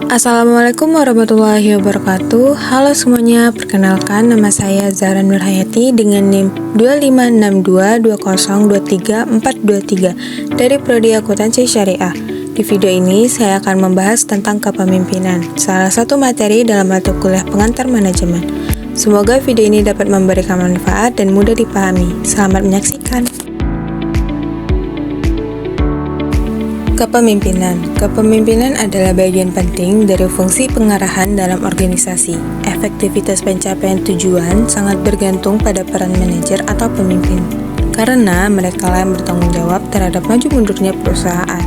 Assalamualaikum warahmatullahi wabarakatuh. Halo semuanya, perkenalkan nama saya Zahra Nurhayati dengan NIM 256220234423 dari Prodi Akuntansi Syariah. Di video ini saya akan membahas tentang kepemimpinan, salah satu materi dalam mata kuliah pengantar manajemen. Semoga video ini dapat memberikan manfaat dan mudah dipahami. Selamat menyaksikan. Kepemimpinan adalah bagian penting dari fungsi pengarahan dalam organisasi. Efektivitas pencapaian tujuan sangat bergantung pada peran manajer atau pemimpin, karena mereka yang bertanggung jawab terhadap maju mundurnya perusahaan.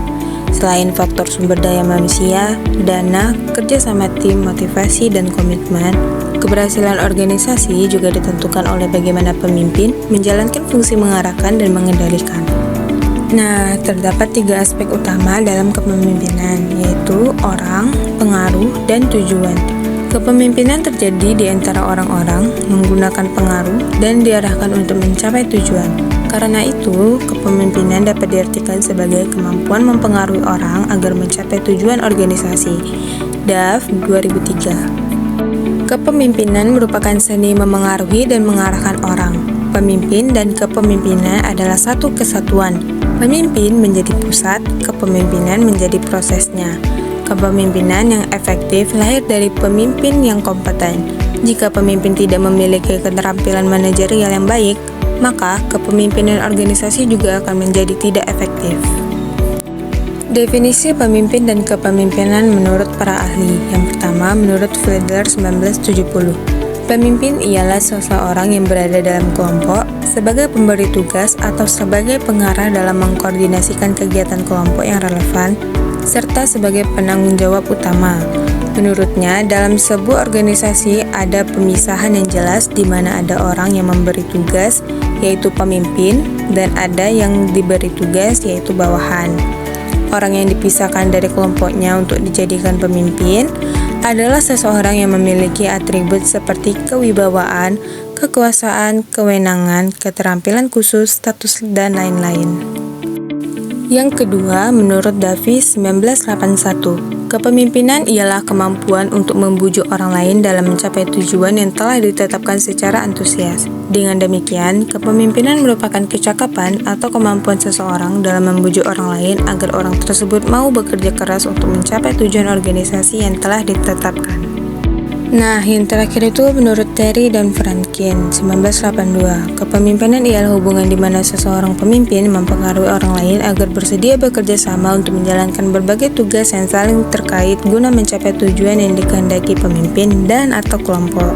Selain faktor sumber daya manusia, dana, kerjasama tim, motivasi, dan komitmen, keberhasilan organisasi juga ditentukan oleh bagaimana pemimpin menjalankan fungsi mengarahkan dan mengendalikan. Nah, terdapat 3 aspek utama dalam kepemimpinan, yaitu orang, pengaruh, dan tujuan. Kepemimpinan terjadi di antara orang-orang menggunakan pengaruh dan diarahkan untuk mencapai tujuan. Karena itu, kepemimpinan dapat diartikan sebagai kemampuan mempengaruhi orang agar mencapai tujuan organisasi. DAF 2003. Kepemimpinan merupakan seni memengaruhi dan mengarahkan orang. Pemimpin dan kepemimpinan adalah satu kesatuan. Pemimpin menjadi pusat, kepemimpinan menjadi prosesnya. Kepemimpinan yang efektif lahir dari pemimpin yang kompeten. Jika pemimpin tidak memiliki keterampilan manajerial yang baik, maka kepemimpinan organisasi juga akan menjadi tidak efektif. Definisi pemimpin dan kepemimpinan menurut para ahli. Yang pertama, menurut Fiedler 1970. Pemimpin ialah seseorang yang berada dalam kelompok sebagai pemberi tugas atau sebagai pengarah dalam mengkoordinasikan kegiatan kelompok yang relevan, serta sebagai penanggung jawab utama. Menurutnya, dalam sebuah organisasi ada pemisahan yang jelas di mana ada orang yang memberi tugas, yaitu pemimpin, dan ada yang diberi tugas, yaitu bawahan. Orang yang dipisahkan dari kelompoknya untuk dijadikan pemimpin adalah seseorang yang memiliki atribut seperti kewibawaan, kekuasaan, kewenangan, keterampilan khusus, status, dan lain-lain. Yang kedua, menurut Davis 1981, kepemimpinan ialah kemampuan untuk membujuk orang lain dalam mencapai tujuan yang telah ditetapkan secara antusias. Dengan demikian, kepemimpinan merupakan kecakapan atau kemampuan seseorang dalam membujuk orang lain agar orang tersebut mau bekerja keras untuk mencapai tujuan organisasi yang telah ditetapkan. Nah, yang terakhir itu menurut Terry dan Franklin 1982, kepemimpinan ialah hubungan di mana seseorang pemimpin mempengaruhi orang lain agar bersedia bekerja sama untuk menjalankan berbagai tugas yang saling terkait guna mencapai tujuan yang dikehendaki pemimpin dan atau kelompok.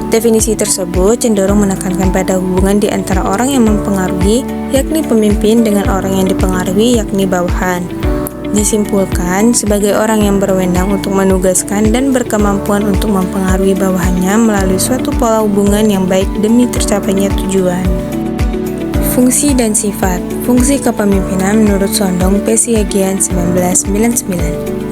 Definisi tersebut cenderung menekankan pada hubungan di antara orang yang mempengaruhi, yakni pemimpin, dengan orang yang dipengaruhi, yakni bawahan. Disimpulkan, sebagai orang yang berwenang untuk menugaskan dan berkemampuan untuk mempengaruhi bawahannya melalui suatu pola hubungan yang baik demi tercapainya tujuan. Fungsi dan sifat. Fungsi kepemimpinan menurut Sondong Pesiagian 1999.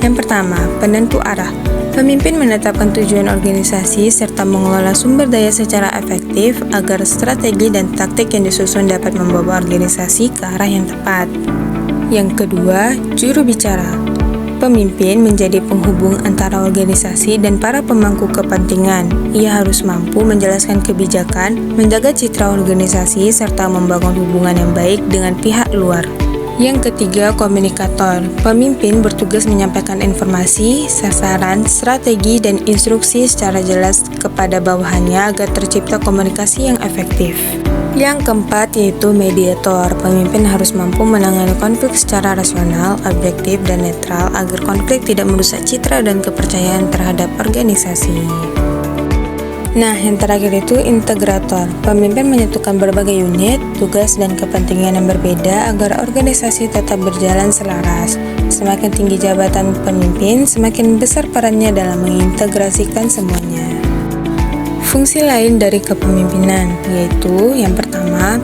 Yang pertama, penentu arah. Pemimpin menetapkan tujuan organisasi serta mengelola sumber daya secara efektif agar strategi dan taktik yang disusun dapat membawa organisasi ke arah yang tepat. Yang kedua, juru bicara. Pemimpin menjadi penghubung antara organisasi dan para pemangku kepentingan. Ia harus mampu menjelaskan kebijakan, menjaga citra organisasi, serta membangun hubungan yang baik dengan pihak luar. Yang ketiga, komunikator. Pemimpin bertugas menyampaikan informasi, sasaran, strategi, dan instruksi secara jelas kepada bawahannya agar tercipta komunikasi yang efektif. Yang keempat yaitu mediator. Pemimpin harus mampu menangani konflik secara rasional, objektif, dan netral agar konflik tidak merusak citra dan kepercayaan terhadap organisasi. Nah, yang terakhir itu integrator. Pemimpin menyatukan berbagai unit, tugas, dan kepentingan yang berbeda agar organisasi tetap berjalan selaras. Semakin tinggi jabatan pemimpin, semakin besar perannya dalam mengintegrasikan semuanya. Fungsi lain dari kepemimpinan yaitu yang pertama,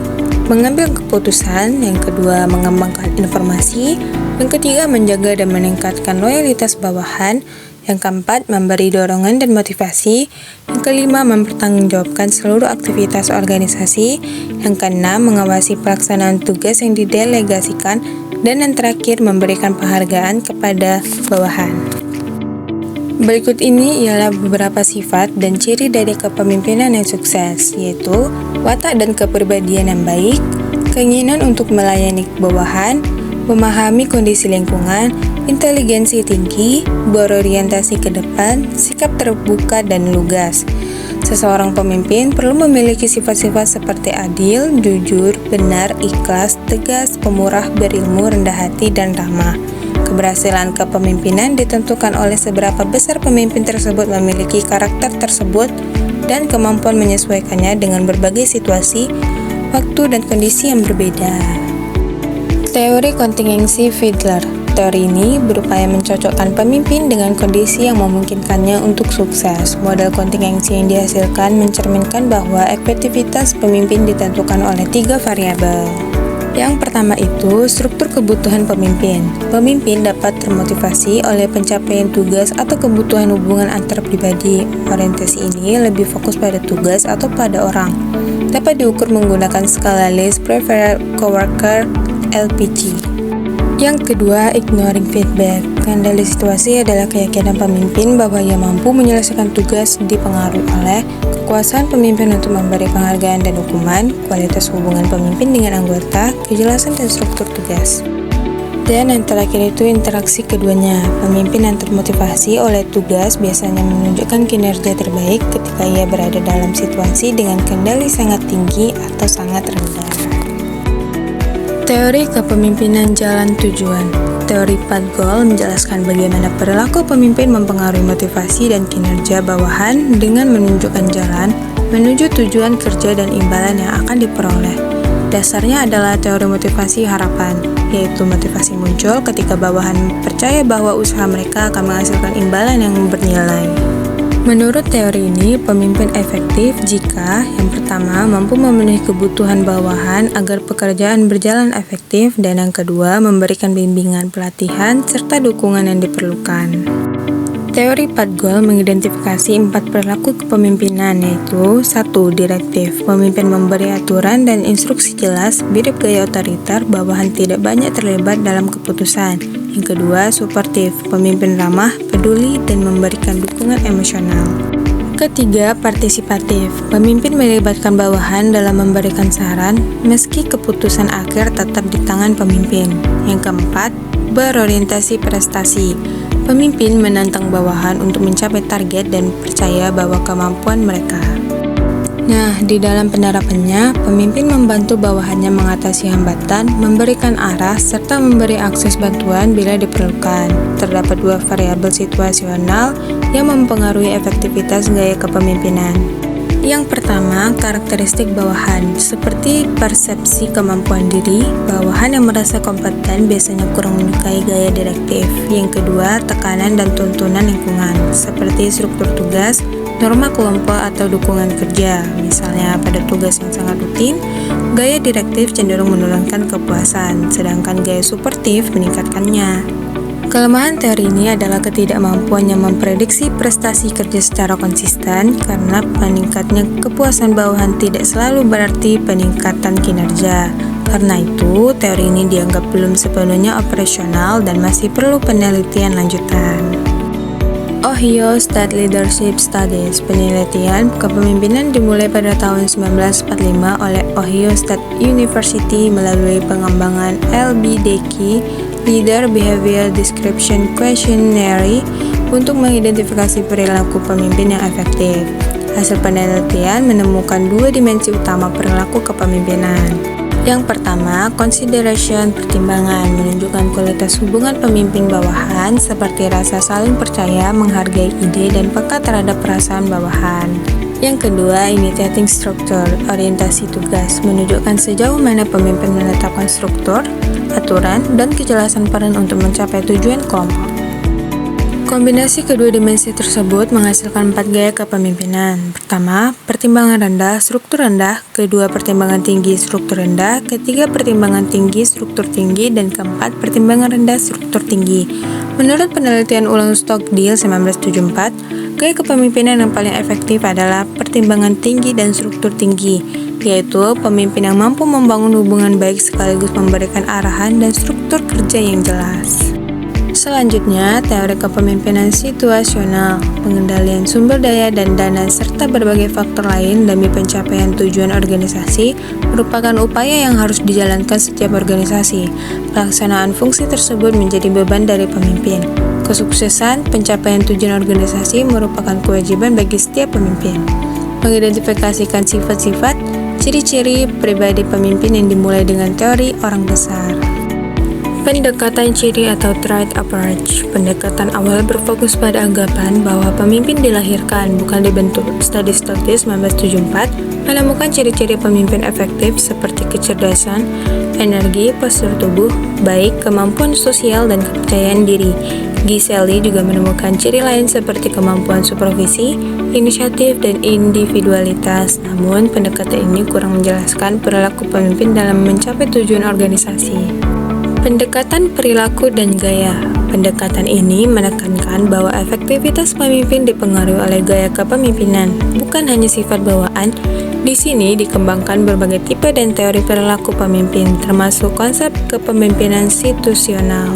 mengambil keputusan, yang kedua, mengembangkan informasi, yang ketiga, menjaga dan meningkatkan loyalitas bawahan, yang keempat, memberi dorongan dan motivasi, yang kelima, mempertanggungjawabkan seluruh aktivitas organisasi, yang keenam, mengawasi pelaksanaan tugas yang didelegasikan, dan yang terakhir, memberikan penghargaan kepada bawahan. Berikut ini ialah beberapa sifat dan ciri dari kepemimpinan yang sukses, yaitu watak dan kepribadian yang baik, keinginan untuk melayani bawahan, memahami kondisi lingkungan, inteligensi tinggi, berorientasi ke depan, sikap terbuka dan lugas. Seseorang pemimpin perlu memiliki sifat-sifat seperti adil, jujur, benar, ikhlas, tegas, pemurah, berilmu, rendah hati, dan ramah. Keberhasilan kepemimpinan ditentukan oleh seberapa besar pemimpin tersebut memiliki karakter tersebut dan kemampuan menyesuaikannya dengan berbagai situasi, waktu, dan kondisi yang berbeda. Teori kontingensi Fiedler. Teori ini berupaya mencocokkan pemimpin dengan kondisi yang memungkinkannya untuk sukses. Model kontingensi yang dihasilkan mencerminkan bahwa efektivitas pemimpin ditentukan oleh 3 variabel. Yang pertama itu, struktur kebutuhan pemimpin. Pemimpin dapat termotivasi oleh pencapaian tugas atau kebutuhan hubungan antar pribadi. Orientasi ini lebih fokus pada tugas atau pada orang. Dapat diukur menggunakan skala Least Preferred Coworker (LPC). Yang kedua, ignoring feedback. Kendali situasi adalah keyakinan pemimpin bahwa ia mampu menyelesaikan tugas dipengaruhi oleh kekuasaan pemimpin untuk memberi penghargaan dan hukuman, kualitas hubungan pemimpin dengan anggota, kejelasan dan struktur tugas. Dan yang terakhir itu interaksi keduanya. Pemimpin yang termotivasi oleh tugas biasanya menunjukkan kinerja terbaik ketika ia berada dalam situasi dengan kendali sangat tinggi atau sangat rendah. Teori kepemimpinan jalan tujuan. Teori Padgol menjelaskan bagaimana perilaku pemimpin mempengaruhi motivasi dan kinerja bawahan dengan menunjukkan jalan menuju tujuan kerja dan imbalan yang akan diperoleh. Dasarnya adalah teori motivasi harapan, yaitu motivasi muncul ketika bawahan percaya bahwa usaha mereka akan menghasilkan imbalan yang bernilai. Menurut teori ini, pemimpin efektif jika yang pertama mampu memenuhi kebutuhan bawahan agar pekerjaan berjalan efektif, dan yang kedua memberikan bimbingan, pelatihan, serta dukungan yang diperlukan. Teori Padgol mengidentifikasi 4 perilaku kepemimpinan, yaitu 1. Direktif. Pemimpin memberi aturan dan instruksi jelas, mirip gaya otoriter, bawahan tidak banyak terlibat dalam keputusan. Yang kedua, suportif. Pemimpin ramah, peduli, dan memberikan dukungan emosional. Ketiga, partisipatif. Pemimpin melibatkan bawahan dalam memberikan saran, meski keputusan akhir tetap di tangan pemimpin. Yang keempat, berorientasi prestasi. Pemimpin menantang bawahan untuk mencapai target dan percaya bahwa kemampuan mereka. Nah, di dalam penerapannya, pemimpin membantu bawahannya mengatasi hambatan, memberikan arah, serta memberi akses bantuan bila diperlukan. Terdapat 2 variabel situasional yang mempengaruhi efektivitas gaya kepemimpinan. Yang pertama, karakteristik bawahan. Seperti persepsi kemampuan diri, bawahan yang merasa kompeten biasanya kurang menyukai gaya direktif. Yang kedua, tekanan dan tuntunan lingkungan. Seperti struktur tugas, norma kelompok atau dukungan kerja. Misalnya pada tugas yang sangat rutin, gaya direktif cenderung menurunkan kepuasan, sedangkan gaya suportif meningkatkannya. Kelemahan teori ini adalah ketidakmampuannya memprediksi prestasi kerja secara konsisten, karena meningkatnya kepuasan bawahan tidak selalu berarti peningkatan kinerja. Karena itu, teori ini dianggap belum sepenuhnya operasional dan masih perlu penelitian lanjutan. Ohio State Leadership Studies. Penelitian kepemimpinan dimulai pada tahun 1945 oleh Ohio State University melalui pengembangan LBDQ Leader Behavior Description Questionnaire untuk mengidentifikasi perilaku pemimpin yang efektif. Hasil penelitian menemukan 2 dimensi utama perilaku kepemimpinan. Yang pertama, consideration pertimbangan menunjukkan kualitas hubungan pemimpin bawahan seperti rasa saling percaya, menghargai ide, dan peka terhadap perasaan bawahan. Yang kedua, initiating structure, orientasi tugas, menunjukkan sejauh mana pemimpin menetapkan struktur, aturan, dan kejelasan peran untuk mencapai tujuan kelompok. Kombinasi kedua dimensi tersebut menghasilkan 4 gaya kepemimpinan. Pertama, pertimbangan rendah, struktur rendah. Kedua, pertimbangan tinggi, struktur rendah. Ketiga, pertimbangan tinggi, struktur tinggi. Dan keempat, pertimbangan rendah, struktur tinggi. Menurut penelitian ulang Stockdale 1974, gaya kepemimpinan yang paling efektif adalah pertimbangan tinggi dan struktur tinggi, yaitu pemimpin yang mampu membangun hubungan baik sekaligus memberikan arahan dan struktur kerja yang jelas. Selanjutnya, teori kepemimpinan situasional, pengendalian sumber daya dan dana, serta berbagai faktor lain demi pencapaian tujuan organisasi merupakan upaya yang harus dijalankan setiap organisasi. Pelaksanaan fungsi tersebut menjadi beban dari pemimpin. Kesuksesan pencapaian tujuan organisasi merupakan kewajiban bagi setiap pemimpin. Mengidentifikasikan sifat-sifat, ciri-ciri pribadi pemimpin yang dimulai dengan teori orang besar. Pendekatan ciri atau trait approach. Pendekatan awal berfokus pada anggapan bahwa pemimpin dilahirkan, bukan dibentuk. Study Stokes 1974 menemukan ciri-ciri pemimpin efektif seperti kecerdasan, energi, postur tubuh, baik, kemampuan sosial, dan kepercayaan diri. Giseli juga menemukan ciri lain seperti kemampuan supervisi, inisiatif, dan individualitas. Namun, pendekatan ini kurang menjelaskan perilaku pemimpin dalam mencapai tujuan organisasi. Pendekatan perilaku dan gaya. Pendekatan ini menekankan bahwa efektivitas pemimpin dipengaruhi oleh gaya kepemimpinan, bukan hanya sifat bawaan. Di sini dikembangkan berbagai tipe dan teori perilaku pemimpin, termasuk konsep kepemimpinan situasional.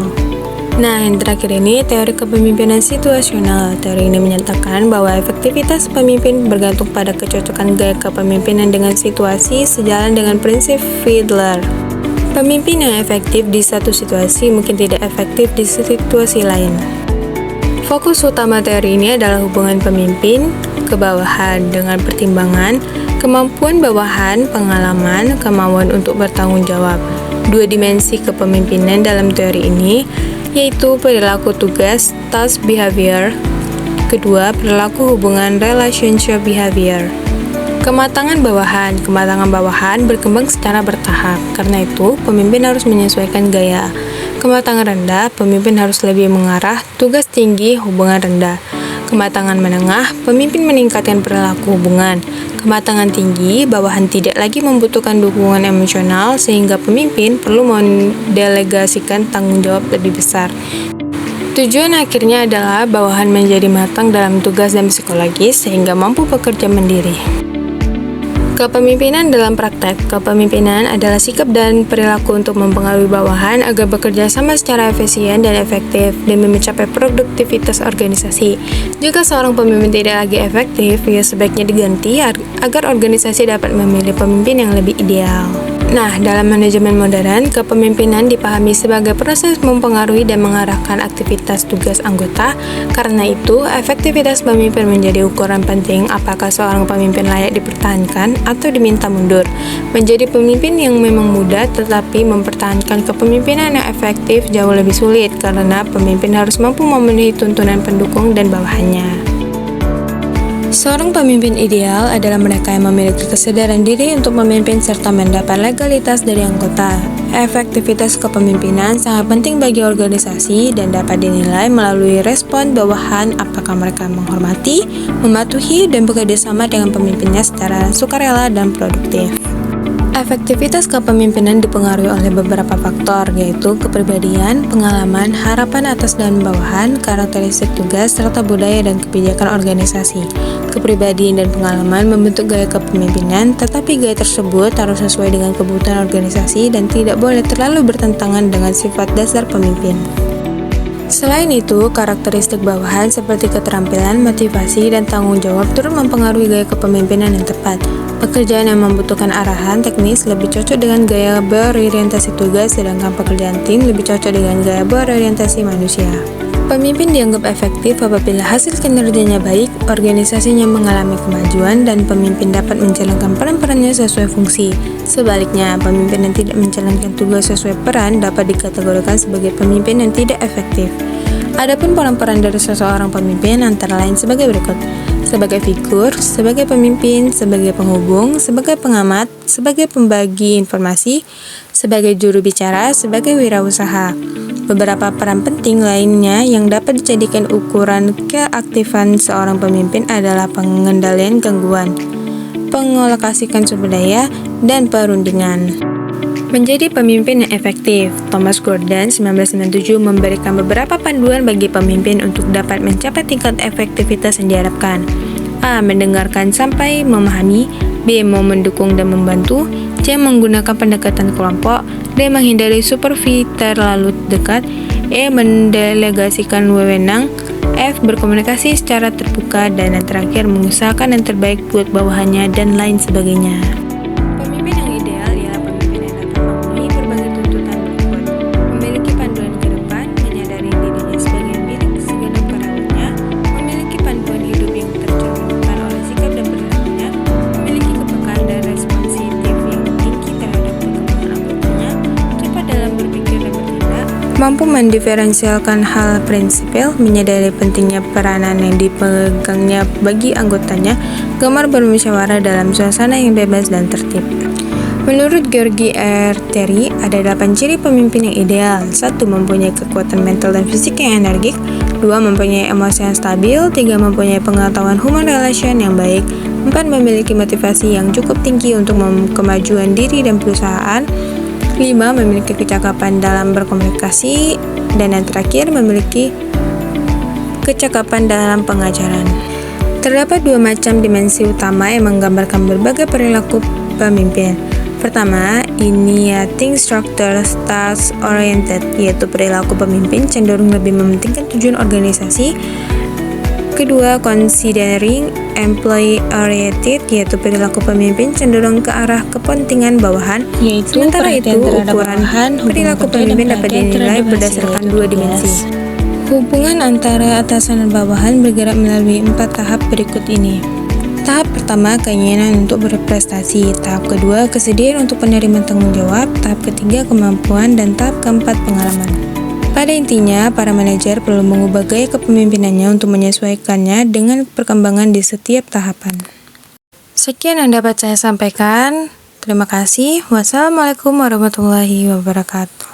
Nah, yang terakhir ini teori kepemimpinan situasional. Teori ini menyatakan bahwa efektivitas pemimpin bergantung pada kecocokan gaya kepemimpinan dengan situasi, sejalan dengan prinsip Fiedler. Pemimpin yang efektif di satu situasi mungkin tidak efektif di situasi lain. Fokus utama teori ini adalah hubungan pemimpin ke bawahan dengan pertimbangan, kemampuan bawahan, pengalaman, kemauan untuk bertanggung jawab. Dua dimensi kepemimpinan dalam teori ini yaitu perilaku tugas, task behavior. Kedua, perilaku hubungan, relationship behavior. Kematangan bawahan berkembang secara bertahap. Karena itu, pemimpin harus menyesuaikan gaya. Kematangan rendah, pemimpin harus lebih mengarah, tugas tinggi, hubungan rendah. Kematangan menengah, pemimpin meningkatkan perilaku hubungan. Kematangan tinggi, bawahan tidak lagi membutuhkan dukungan emosional sehingga pemimpin perlu mendelegasikan tanggung jawab lebih besar. Tujuan akhirnya adalah bawahan menjadi matang dalam tugas dan psikologis sehingga mampu bekerja mandiri. Kepemimpinan dalam praktek. Kepemimpinan adalah sikap dan perilaku untuk mempengaruhi bawahan agar bekerja sama secara efisien dan efektif demi mencapai produktivitas organisasi. Jika seorang pemimpin tidak lagi efektif, ia sebaiknya diganti agar organisasi dapat memilih pemimpin yang lebih ideal. Nah, dalam manajemen modern, kepemimpinan dipahami sebagai proses mempengaruhi dan mengarahkan aktivitas tugas anggota. Karena itu, efektivitas pemimpin menjadi ukuran penting apakah seorang pemimpin layak dipertahankan atau diminta mundur. Menjadi pemimpin yang memang mudah tetapi mempertahankan kepemimpinan yang efektif jauh lebih sulit karena pemimpin harus mampu memenuhi tuntunan pendukung dan bawahannya. Seorang pemimpin ideal adalah mereka yang memiliki kesadaran diri untuk memimpin serta mendapat legalitas dari anggota. Efektivitas kepemimpinan sangat penting bagi organisasi dan dapat dinilai melalui respon bawahan apakah mereka menghormati, mematuhi, dan bekerja sama dengan pemimpinnya secara sukarela dan produktif. Efektivitas kepemimpinan dipengaruhi oleh beberapa faktor, yaitu kepribadian, pengalaman, harapan atas dan bawahan, karakteristik tugas, serta budaya dan kebijakan organisasi. Kepribadian dan pengalaman membentuk gaya kepemimpinan, tetapi gaya tersebut harus sesuai dengan kebutuhan organisasi dan tidak boleh terlalu bertentangan dengan sifat dasar pemimpin. Selain itu, karakteristik bawahan seperti keterampilan, motivasi, dan tanggung jawab turut mempengaruhi gaya kepemimpinan yang tepat. Pekerjaan yang membutuhkan arahan teknis lebih cocok dengan gaya berorientasi tugas, sedangkan pekerjaan tim lebih cocok dengan gaya berorientasi manusia. Pemimpin dianggap efektif apabila hasil kinerjanya baik, organisasinya mengalami kemajuan, dan pemimpin dapat menjalankan peran-perannya sesuai fungsi. Sebaliknya, pemimpin yang tidak menjalankan tugas sesuai peran dapat dikategorikan sebagai pemimpin yang tidak efektif. Adapun peran-peran dari seseorang pemimpin antara lain sebagai berikut: sebagai figur, sebagai pemimpin, sebagai penghubung, sebagai pengamat, sebagai pembagi informasi, sebagai juru bicara, sebagai wirausaha. Beberapa peran penting lainnya yang dapat dijadikan ukuran keaktifan seorang pemimpin adalah pengendalian gangguan, pengalokasikan sumber daya, dan perundingan. Menjadi pemimpin yang efektif. Thomas Gordon 1997 memberikan beberapa panduan bagi pemimpin untuk dapat mencapai tingkat efektivitas yang diharapkan. A. Mendengarkan sampai memahami. B. Mau mendukung dan membantu. C. Menggunakan pendekatan kelompok. D. Menghindari supervisi terlalu dekat. E. Mendelegasikan wewenang. F. Berkomunikasi secara terbuka. Dan yang terakhir, mengusahakan yang terbaik buat bawahannya dan lain sebagainya. Pemimpin yang ideal ialah pemimpin yang dapat memenuhi berbagai tuntutan berikut: memiliki panduan ke depan, menyadari dirinya sebagai milik segenap karyawannya, memiliki panduan hidup yang tercerminkan oleh sikap dan perilakunya, memiliki kepekaan dan responsif yang tinggi terhadap perkembangan anggotanya, cepat dalam berpikir dan bertindak, mampu mendiferensialkan hal prinsipil, menyadari pentingnya peranan yang dipegangnya bagi anggotanya, gemar bermusyawarah dalam suasana yang bebas dan tertib. Menurut George R. Terry, ada 8 ciri pemimpin yang ideal. 1. Mempunyai kekuatan mental dan fisik yang energik. 2. Mempunyai emosi yang stabil. 3. Mempunyai pengetahuan human relation yang baik. 4. Memiliki motivasi yang cukup tinggi untuk kemajuan diri dan perusahaan. 5. Memiliki kecakapan dalam berkomunikasi. Dan yang terakhir, memiliki kecakapan dalam pengajaran. Terdapat 2 macam dimensi utama yang menggambarkan berbagai perilaku pemimpin. Pertama, initiating structure task oriented, yaitu perilaku pemimpin cenderung lebih mementingkan tujuan organisasi. Kedua, considering employee oriented, yaitu perilaku pemimpin cenderung ke arah kepentingan bawahan. Sementara itu, ukuran perilaku pemimpin dapat dinilai berdasarkan 2 dimensi. Hubungan antara atasan dan bawahan bergerak melalui 4 tahap berikut ini. Tahap pertama, keinginan untuk berprestasi. Tahap kedua, kesediaan untuk menerima tanggung jawab. Tahap ketiga, kemampuan. Dan tahap keempat, pengalaman. Pada intinya, para manajer perlu mengubah gaya kepemimpinannya untuk menyesuaikannya dengan perkembangan di setiap tahapan. Sekian yang dapat saya sampaikan. Terima kasih. Wassalamualaikum warahmatullahi wabarakatuh.